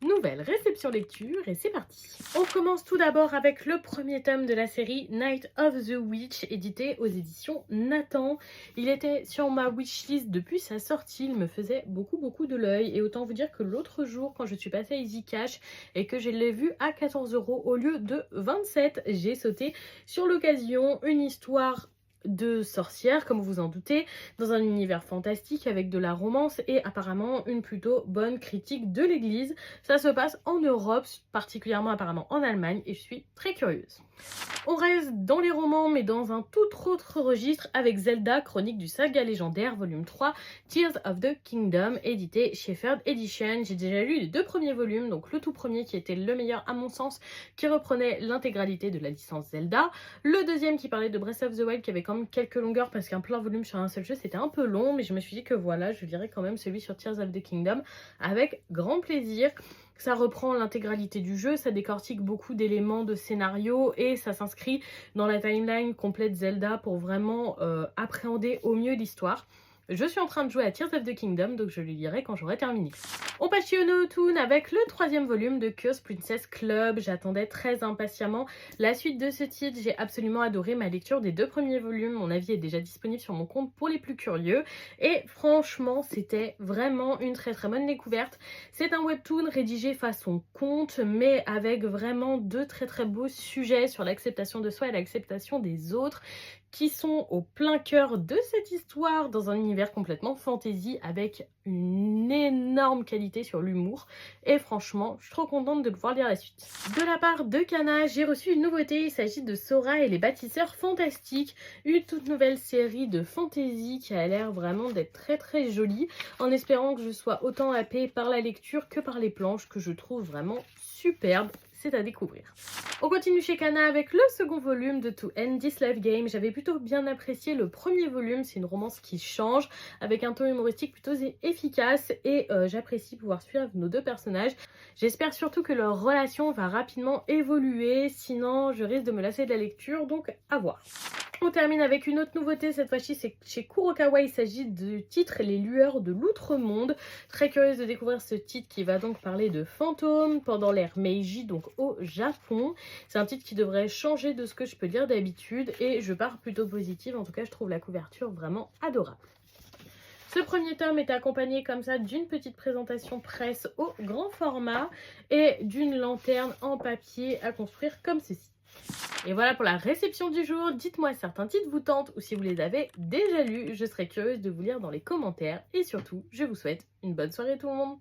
Nouvelle réception lecture et c'est parti. On commence tout d'abord avec le premier tome de la série Night of the Witch, édité aux éditions Nathan. Il était sur ma wishlist depuis sa sortie, il me faisait beaucoup de l'œil et autant vous dire que l'autre jour quand je suis passée à Easy Cash et que je l'ai vu à 14 € au lieu de 27, j'ai sauté sur l'occasion. Une histoire de sorcières, comme vous vous en doutez, dans un univers fantastique avec de la romance et apparemment une plutôt bonne critique de l'église. Ça se passe en Europe, particulièrement apparemment en Allemagne, et je suis très curieuse. On reste dans les romans, mais dans un tout autre registre avec Zelda, Chronique du Saga légendaire, volume 3, Tears of the Kingdom, édité chez Third Edition. J'ai déjà lu les 2 premiers volumes, donc le tout premier qui était le meilleur à mon sens, qui reprenait l'intégralité de la licence Zelda. Le deuxième qui parlait de Breath of the Wild, qui avait quand même quelques longueurs, parce qu'un plein volume sur un seul jeu, c'était un peu long, mais je me suis dit que voilà, je lirais quand même celui sur Tears of the Kingdom avec grand plaisir. Ça reprend l'intégralité du jeu, ça décortique beaucoup d'éléments de scénario et ça s'inscrit dans la timeline complète Zelda pour vraiment appréhender au mieux l'histoire. Je suis en train de jouer à Tears of the Kingdom, donc je le lirai quand j'aurai terminé. On passe chez Ono Toon avec le 3e volume de Curse Princess Club. J'attendais très impatiemment la suite de ce titre. J'ai absolument adoré ma lecture des 2 premiers volumes. Mon avis est déjà disponible sur mon compte pour les plus curieux. Et franchement, c'était vraiment une très bonne découverte. C'est un webtoon rédigé façon conte, mais avec vraiment 2 très beaux sujets sur l'acceptation de soi et l'acceptation des autres, qui sont au plein cœur de cette histoire dans un univers complètement fantasy avec une énorme qualité sur l'humour. Et franchement, je suis trop contente de pouvoir lire la suite. De la part de Kana, j'ai reçu une nouveauté. Il s'agit de Sora et les bâtisseurs fantastiques, une toute nouvelle série de fantasy qui a l'air vraiment d'être très jolie, en espérant que je sois autant happée par la lecture que par les planches que je trouve vraiment superbes. C'est à découvrir. On continue chez Kana avec le second volume de To End This Life Game. J'avais plutôt bien apprécié le premier volume, c'est une romance qui change, avec un ton humoristique plutôt efficace et j'apprécie pouvoir suivre nos 2 personnages. J'espère surtout que leur relation va rapidement évoluer, sinon je risque de me lasser de la lecture, donc à voir. On termine avec une autre nouveauté, cette fois-ci c'est chez Kurokawa, il s'agit du titre Les Lueurs de l'Outre-Monde. Très curieuse de découvrir ce titre qui va donc parler de fantômes pendant l'ère Meiji, donc au Japon. C'est un titre qui devrait changer de ce que je peux lire d'habitude et je pars plutôt positive, en tout cas je trouve la couverture vraiment adorable. Ce premier tome est accompagné comme ça d'une petite présentation presse au grand format et d'une lanterne en papier à construire comme ceci. Et voilà pour la réception du jour. Dites-moi si certains titres vous tentent ou si vous les avez déjà lus. Je serais curieuse de vous lire dans les commentaires. Et surtout, je vous souhaite une bonne soirée tout le monde.